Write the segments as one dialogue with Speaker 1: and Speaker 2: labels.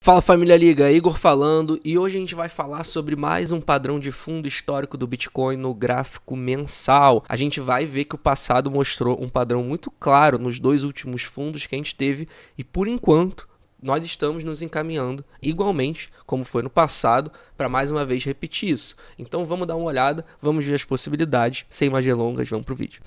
Speaker 1: Fala família Liga, Igor falando, e hoje a gente vai falar sobre mais um padrão de fundo histórico do Bitcoin no gráfico mensal. A gente vai ver que o passado mostrou um padrão muito claro nos dois últimos fundos que a gente teve e por enquanto nós estamos nos encaminhando igualmente como foi no passado para mais uma vez repetir isso. Então vamos dar uma olhada, vamos ver as possibilidades, sem mais delongas, vamos pro vídeo.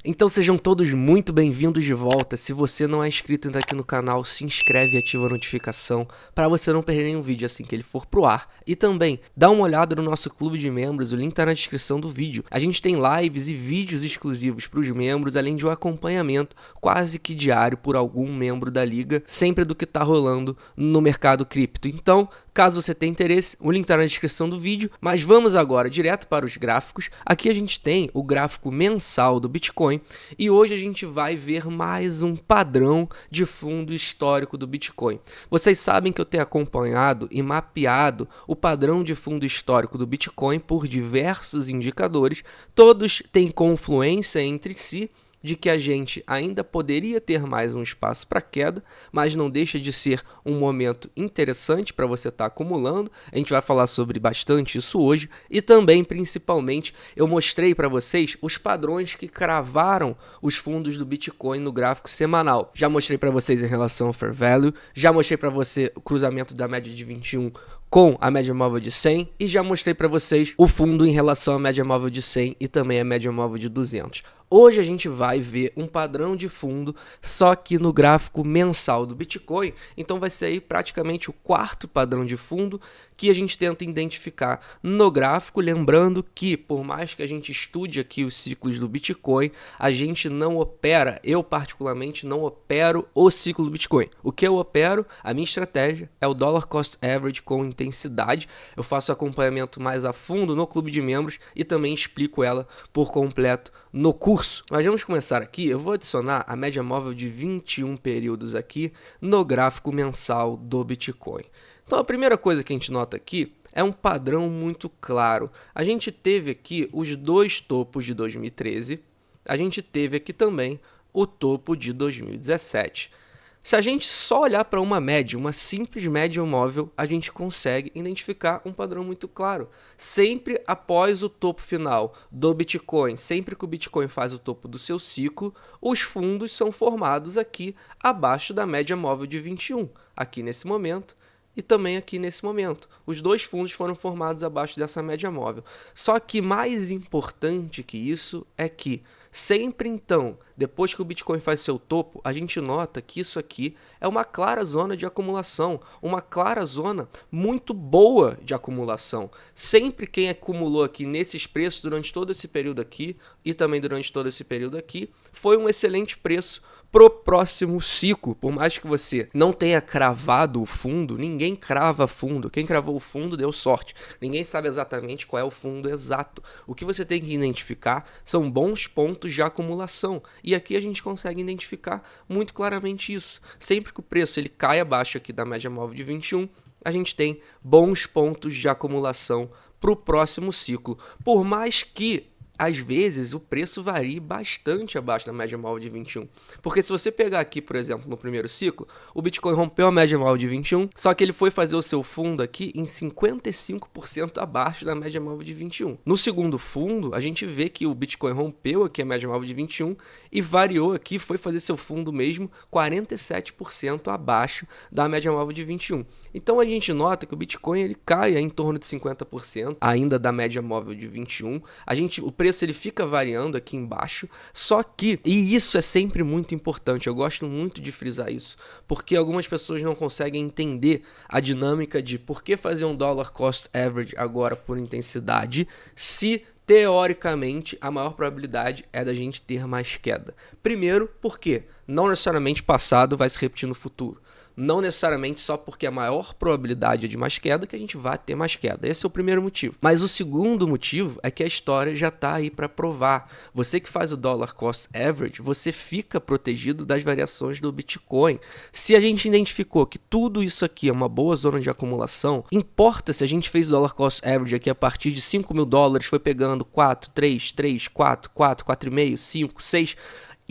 Speaker 1: Então sejam todos muito bem-vindos de volta. Se você não é inscrito ainda aqui no canal, se inscreve e ativa a notificação para você não perder nenhum vídeo assim que ele for pro ar. E também, dá uma olhada no nosso clube de membros, o link tá na descrição do vídeo. A gente tem lives e vídeos exclusivos para os membros, além de um acompanhamento quase que diário por algum membro da liga, sempre do que tá rolando no mercado cripto. Então, caso você tenha interesse, o link tá na descrição do vídeo, mas vamos agora direto para os gráficos. Aqui a gente tem o gráfico mensal do Bitcoin e hoje a gente vai ver mais um padrão de fundo histórico do Bitcoin. Vocês sabem que eu tenho acompanhado e mapeado o padrão de fundo histórico do Bitcoin por diversos indicadores, todos têm confluência entre si, de que a gente ainda poderia ter mais um espaço para queda, mas não deixa de ser um momento interessante para você estar acumulando. A gente vai falar sobre bastante isso hoje e também, principalmente, eu mostrei para vocês os padrões que cravaram os fundos do Bitcoin no gráfico semanal. Já mostrei para vocês em relação ao Fair Value, já mostrei para você o cruzamento da média de 21 com a média móvel de 100 e já mostrei para vocês o fundo em relação à média móvel de 100 e também a média móvel de 200. Hoje a gente vai ver um padrão de fundo, só que no gráfico mensal do Bitcoin, então vai ser aí praticamente o quarto padrão de fundo que a gente tenta identificar no gráfico, lembrando que por mais que a gente estude aqui os ciclos do Bitcoin, a gente não opera, eu particularmente não opero o ciclo do Bitcoin. O que eu opero, a minha estratégia é o Dollar Cost Average com intensidade, eu faço acompanhamento mais a fundo no clube de membros e também explico ela por completo no curso. Mas vamos começar aqui, eu vou adicionar a média móvel de 21 períodos aqui no gráfico mensal do Bitcoin. Então a primeira coisa que a gente nota aqui é um padrão muito claro. A gente teve aqui os dois topos de 2013, a gente teve aqui também o topo de 2017. Se a gente só olhar para uma média, uma simples média móvel, a gente consegue identificar um padrão muito claro. Sempre após o topo final do Bitcoin, sempre que o Bitcoin faz o topo do seu ciclo, os fundos são formados aqui abaixo da média móvel de 21, aqui nesse momento. E também aqui nesse momento. Os dois fundos foram formados abaixo dessa média móvel. Só que mais importante que isso é que sempre então, depois que o Bitcoin faz seu topo, a gente nota que isso aqui é uma clara zona de acumulação, uma clara zona muito boa de acumulação. Sempre quem acumulou aqui nesses preços durante todo esse período aqui e também durante todo esse período aqui, foi um excelente preço pro próximo ciclo. Por mais que você não tenha cravado o fundo, ninguém crava fundo. Quem cravou o fundo deu sorte. Ninguém sabe exatamente qual é o fundo exato. O que você tem que identificar são bons pontos de acumulação. E aqui a gente consegue identificar muito claramente isso. Sempre que o preço ele cai abaixo aqui da média móvel de 21, a gente tem bons pontos de acumulação para o próximo ciclo. Por mais que às vezes o preço varia bastante abaixo da média móvel de 21. Porque se você pegar aqui, por exemplo, no primeiro ciclo, o Bitcoin rompeu a média móvel de 21, só que ele foi fazer o seu fundo aqui em 55% abaixo da média móvel de 21. No segundo fundo, a gente vê que o Bitcoin rompeu aqui a média móvel de 21 e variou aqui, foi fazer seu fundo mesmo 47% abaixo da média móvel de 21. Então a gente nota que o Bitcoin ele cai em torno de 50% ainda da média móvel de 21. O preço ele fica variando aqui embaixo, só que, e isso é sempre muito importante, eu gosto muito de frisar isso, porque algumas pessoas não conseguem entender a dinâmica de por que fazer um Dollar Cost Average agora por intensidade, se teoricamente a maior probabilidade é da gente ter mais queda. Primeiro, porque não necessariamente passado vai se repetir no futuro. Não necessariamente só porque a maior probabilidade é de mais queda que a gente vai ter mais queda. Esse é o primeiro motivo. Mas o segundo motivo é que a história já está aí para provar. Você que faz o Dollar Cost Average, você fica protegido das variações do Bitcoin. Se a gente identificou que tudo isso aqui é uma boa zona de acumulação, importa se a gente fez o Dollar Cost Average aqui a partir de $5.000, foi pegando 4, 3, 3, 4, 4, 4,5, 5, 6...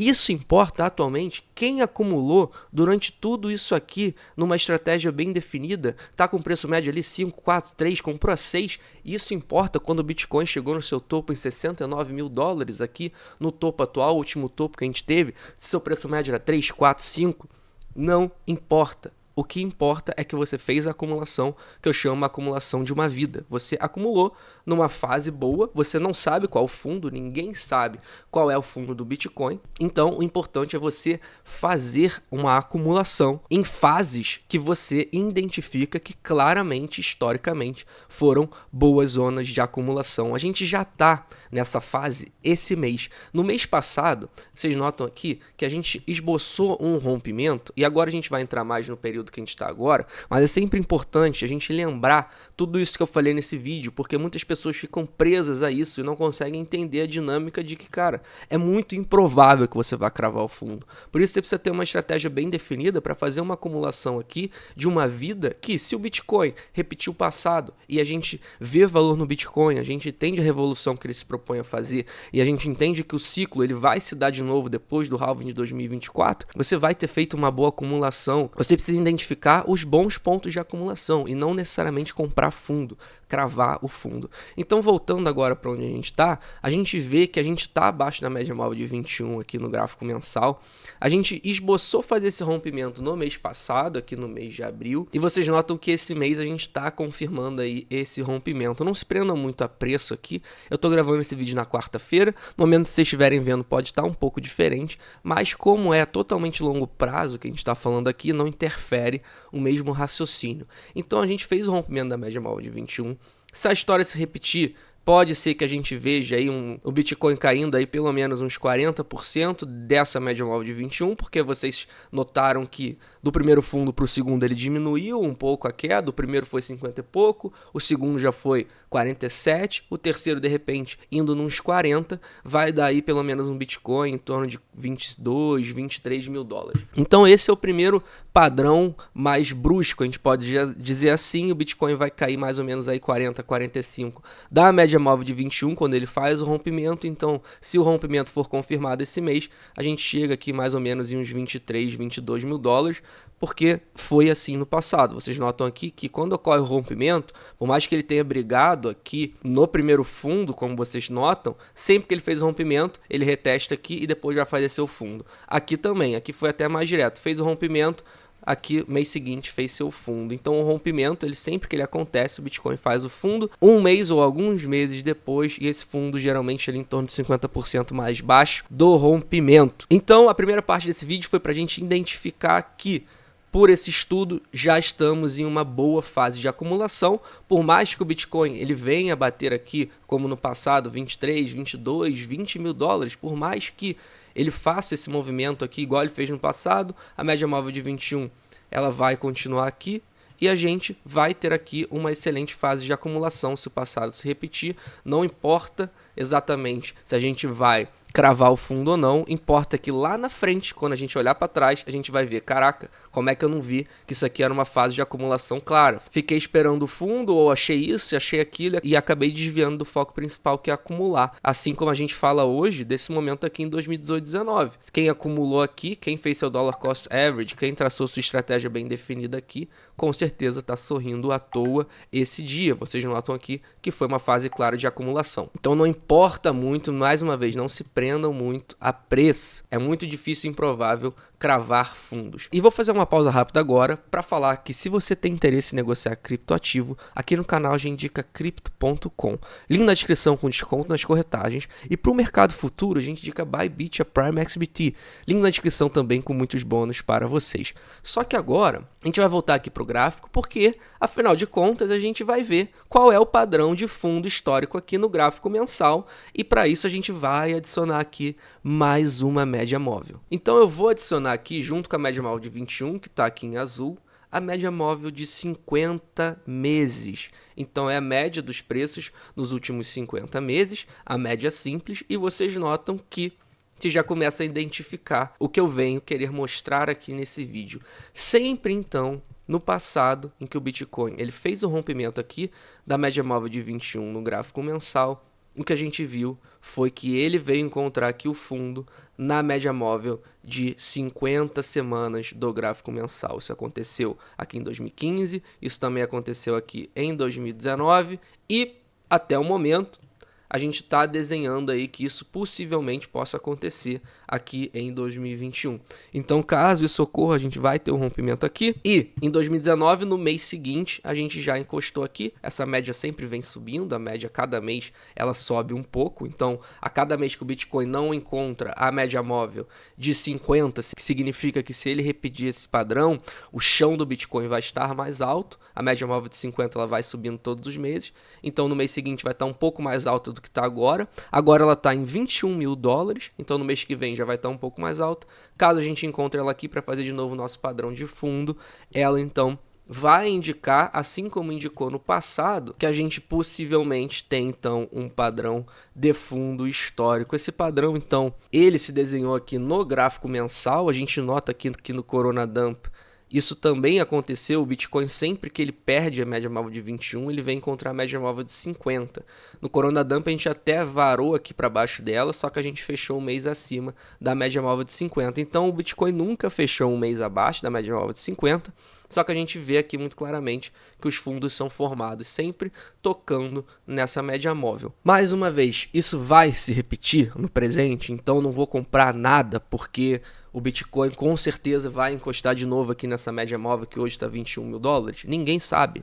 Speaker 1: Isso importa atualmente quem acumulou durante tudo isso aqui numa estratégia bem definida, tá com preço médio ali 5, 4, 3, comprou a 6. Isso importa quando o Bitcoin chegou no seu topo em 69 mil dólares aqui no topo atual, o último topo que a gente teve, se seu preço médio era 3, 4, 5, não importa. O que importa é que você fez a acumulação, que eu chamo de acumulação de uma vida. Você acumulou numa fase boa, você não sabe qual é o fundo, ninguém sabe qual é o fundo do Bitcoin. Então, o importante é você fazer uma acumulação em fases que você identifica que claramente, historicamente, foram boas zonas de acumulação. A gente já está nessa fase esse mês. No mês passado, vocês notam aqui que a gente esboçou um rompimento, e agora a gente vai entrar mais no período que a gente está agora, mas é sempre importante a gente lembrar tudo isso que eu falei nesse vídeo, porque muitas pessoas ficam presas a isso e não conseguem entender a dinâmica de que, cara, é muito improvável que você vá cravar o fundo. Por isso você precisa ter uma estratégia bem definida para fazer uma acumulação aqui de uma vida que, se o Bitcoin repetir o passado e a gente vê valor no Bitcoin, a gente entende a revolução que ele se propõe a fazer e a gente entende que o ciclo ele vai se dar de novo depois do halving de 2024, você vai ter feito uma boa acumulação. Você precisa identificar os bons pontos de acumulação e não necessariamente comprar fundo, cravar o fundo. Então, voltando agora para onde a gente está, a gente vê que a gente está abaixo da média móvel de 21 aqui no gráfico mensal. A gente esboçou fazer esse rompimento no mês passado, aqui no mês de abril, e vocês notam que esse mês a gente está confirmando aí esse rompimento. Não se prendam muito a preço aqui, eu estou gravando esse vídeo na quarta-feira, no momento que vocês estiverem vendo pode estar um pouco diferente, mas como é totalmente longo prazo que a gente está falando aqui, não interfere o mesmo raciocínio. Então a gente fez o rompimento da média móvel de 21. Se a história se repetir, pode ser que a gente veja aí o Bitcoin caindo aí pelo menos uns 40% dessa média móvel de 21, porque vocês notaram que do primeiro fundo para o segundo ele diminuiu um pouco a queda, o primeiro foi 50 e pouco, o segundo já foi 47, o terceiro de repente indo nos 40, vai dar aí pelo menos um Bitcoin em torno de 22, 23 mil dólares. Então esse é o primeiro padrão mais brusco, a gente pode dizer assim, o Bitcoin vai cair mais ou menos aí 40, 45 da média móvel de 21 quando ele faz o rompimento. Então se o rompimento for confirmado esse mês, a gente chega aqui mais ou menos em uns 23, 22 mil dólares, porque foi assim no passado. Vocês notam aqui que quando ocorre o rompimento, por mais que ele tenha brigado aqui no primeiro fundo, como vocês notam, sempre que ele fez o rompimento, ele retesta aqui e depois vai fazer seu fundo. Aqui também, aqui foi até mais direto, fez o rompimento, aqui mês seguinte fez seu fundo. Então o rompimento, ele sempre que ele acontece, o Bitcoin faz o fundo um mês ou alguns meses depois, e esse fundo geralmente ele em torno de 50% mais baixo do rompimento. Então a primeira parte desse vídeo foi para a gente identificar que por esse estudo, já estamos em uma boa fase de acumulação, por mais que o Bitcoin ele venha bater aqui, como no passado, 23, 22, 20 mil dólares, por mais que ele faça esse movimento aqui, igual ele fez no passado, a média móvel de 21, ela vai continuar aqui, e a gente vai ter aqui uma excelente fase de acumulação se o passado se repetir. Não importa exatamente se a gente vai cravar o fundo ou não, importa que lá na frente, quando a gente olhar para trás, a gente vai ver, caraca, como é que eu não vi que isso aqui era uma fase de acumulação clara? Fiquei esperando o fundo, ou achei isso, achei aquilo, e acabei desviando do foco principal, que é acumular. Assim como a gente fala hoje, desse momento aqui em 2018-19. Quem acumulou aqui, quem fez seu dollar cost average, quem traçou sua estratégia bem definida aqui, com certeza está sorrindo à toa esse dia. Vocês notam aqui que foi uma fase clara de acumulação. Então não importa muito, mais uma vez, não se prendam muito a preço. É muito difícil e improvável cravar fundos. E vou fazer uma pausa rápida agora para falar que se você tem interesse em negociar criptoativo, aqui no canal a gente indica Crypto.com. Link na descrição com desconto nas corretagens. E para o mercado futuro a gente indica Bybit, a Prime XBT. Link na descrição também com muitos bônus para vocês. Só que agora a gente vai voltar aqui para o gráfico, porque afinal de contas a gente vai ver qual é o padrão de fundo histórico aqui no gráfico mensal, e para isso a gente vai adicionar aqui mais uma média móvel. Então eu vou adicionar aqui, junto com a média móvel de 21, que está aqui em azul, a média móvel de 50 meses. Então é a média dos preços nos últimos 50 meses, a média simples, e vocês notam que você já começa a identificar o que eu venho querer mostrar aqui nesse vídeo. Sempre então, no passado, em que o Bitcoin ele fez o rompimento aqui da média móvel de 21 no gráfico mensal, o que a gente viu foi que ele veio encontrar aqui o fundo na média móvel de 50 semanas do gráfico mensal. Isso aconteceu aqui em 2015, isso também aconteceu aqui em 2019 e até o momento a gente está desenhando aí que isso possivelmente possa acontecer aqui em 2021. Então, caso isso ocorra, a gente vai ter um rompimento aqui. E em 2019, no mês seguinte, a gente já encostou aqui. Essa média sempre vem subindo, a média cada mês ela sobe um pouco. Então, a cada mês que o Bitcoin não encontra a média móvel de 50, que significa que se ele repetir esse padrão, o chão do Bitcoin vai estar mais alto. A média móvel de 50 ela vai subindo todos os meses. Então, no mês seguinte vai estar um pouco mais alta do que está agora. Agora ela está em 21 mil dólares, então no mês que vem já vai estar um pouco mais alta. Caso a gente encontre ela aqui para fazer de novo o nosso padrão de fundo, ela então vai indicar, assim como indicou no passado, que a gente possivelmente tem então um padrão de fundo histórico. Esse padrão então, ele se desenhou aqui no gráfico mensal, a gente nota aqui que no Corona Dump isso também aconteceu. O Bitcoin, sempre que ele perde a média móvel de 21, ele vem encontrar a média móvel de 50. No Corona Dump a gente até varou aqui para baixo dela, só que a gente fechou um mês acima da média móvel de 50. Então o Bitcoin nunca fechou um mês abaixo da média móvel de 50, só que a gente vê aqui muito claramente que os fundos são formados sempre tocando nessa média móvel. Mais uma vez, isso vai se repetir no presente, então não vou comprar nada porque o Bitcoin com certeza vai encostar de novo aqui nessa média móvel que hoje está 21 mil dólares. Ninguém sabe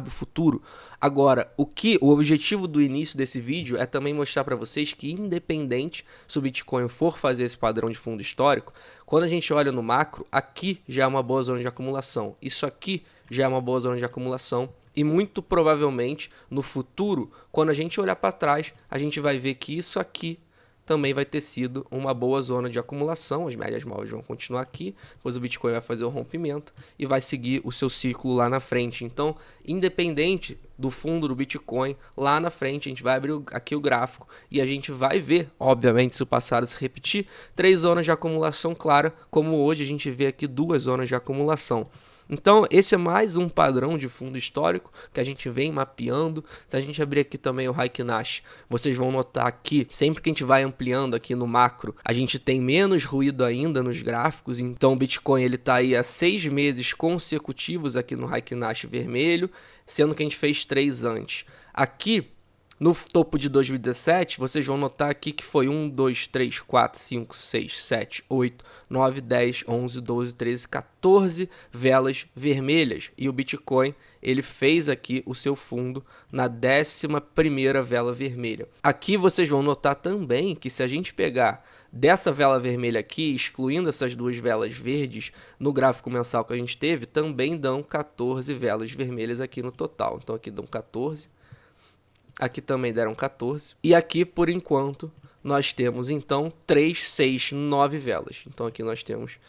Speaker 1: o futuro. Agora, o objetivo do início desse vídeo é também mostrar para vocês que, independente se o Bitcoin for fazer esse padrão de fundo histórico, quando a gente olha no macro, aqui já é uma boa zona de acumulação. Isso aqui já é uma boa zona de acumulação. E muito provavelmente, no futuro, quando a gente olhar para trás, a gente vai ver que isso aqui também vai ter sido uma boa zona de acumulação. As médias móveis vão continuar aqui, depois o Bitcoin vai fazer o rompimento e vai seguir o seu ciclo lá na frente. Então, independente do fundo do Bitcoin, lá na frente a gente vai abrir aqui o gráfico e a gente vai ver, obviamente, se o passado se repetir, 3 zonas de acumulação clara, como hoje a gente vê aqui 2 zonas de acumulação. Então, esse é mais um padrão de fundo histórico que a gente vem mapeando. Se a gente abrir aqui também o Heikin Nash, vocês vão notar que sempre que a gente vai ampliando aqui no macro, a gente tem menos ruído ainda nos gráficos. Então, o Bitcoin está aí há 6 meses consecutivos aqui no Heikin Nash vermelho, sendo que a gente fez 3 antes. Aqui, no topo de 2017, vocês vão notar aqui que foi 1, 2, 3, 4, 5, 6, 7, 8, 9, 10, 11, 12, 13, 14 velas vermelhas. E o Bitcoin, ele fez aqui o seu fundo na 11ª vela vermelha. Aqui vocês vão notar também que se a gente pegar dessa vela vermelha aqui, excluindo essas 2 velas verdes, no gráfico mensal que a gente teve, também dão 14 velas vermelhas aqui no total. Então aqui dão 14. Aqui também deram 14. E aqui, por enquanto, nós temos, então, 3, 6, 9 velas. Então, aqui nós temos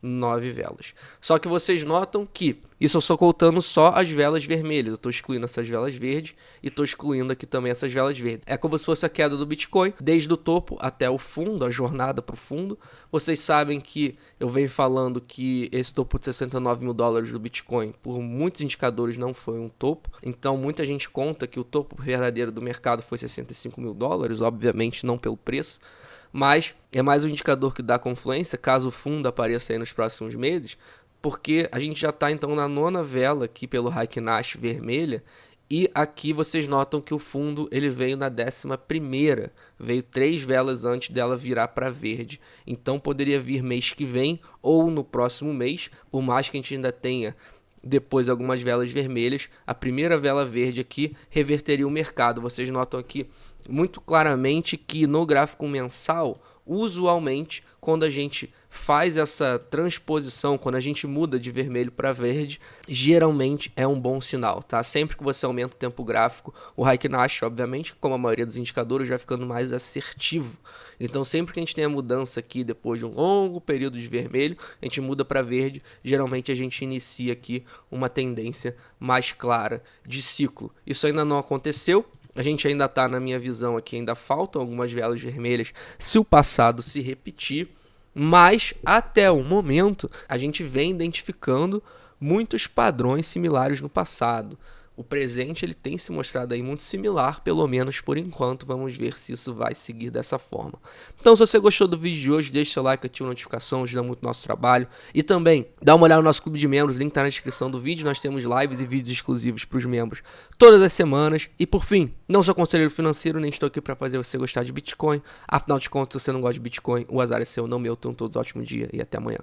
Speaker 1: 9 velas. Só que vocês notam que isso eu estou contando só as velas vermelhas. Eu estou excluindo essas velas verdes e estou excluindo aqui também essas velas verdes. É como se fosse a queda do Bitcoin, desde o topo até o fundo, a jornada para o fundo. Vocês sabem que eu venho falando que esse topo de 69 mil dólares do Bitcoin, por muitos indicadores, não foi um topo. Então, muita gente conta que o topo verdadeiro do mercado foi 65 mil dólares, obviamente não pelo preço. Mas é mais um indicador que dá confluência, caso o fundo apareça aí nos próximos meses, porque a gente já está então na 9ª vela aqui pelo Heikin Nash vermelha, e aqui vocês notam que o fundo ele veio na 11ª, veio 3 velas antes dela virar para verde. Então poderia vir mês que vem ou no próximo mês, por mais que a gente ainda tenha depois algumas velas vermelhas, a primeira vela verde aqui reverteria o mercado. Vocês notam aqui muito claramente que no gráfico mensal, usualmente, quando a gente faz essa transposição, quando a gente muda de vermelho para verde, geralmente é um bom sinal, tá? Sempre que você aumenta o tempo gráfico, o Heikin Nash, obviamente, como a maioria dos indicadores, já ficando mais assertivo. Então, sempre que a gente tem a mudança aqui, depois de um longo período de vermelho, a gente muda para verde, geralmente a gente inicia aqui uma tendência mais clara de ciclo. Isso ainda não aconteceu. A gente ainda está, na minha visão aqui, ainda faltam algumas velas vermelhas se o passado se repetir, mas até o momento a gente vem identificando muitos padrões similares no passado. o presente ele tem se mostrado aí muito similar, pelo menos por enquanto. Vamos ver se isso vai seguir dessa forma. Então, se você gostou do vídeo de hoje, deixa seu like, ativa a notificação, ajuda muito o nosso trabalho. E também, dá uma olhada no nosso clube de membros, o link tá na descrição do vídeo. Nós temos lives e vídeos exclusivos para os membros todas as semanas. E por fim, não sou conselheiro financeiro, nem estou aqui para fazer você gostar de Bitcoin. Afinal de contas, se você não gosta de Bitcoin, o azar é seu, não meu. Tenham todos um ótimo dia e até amanhã.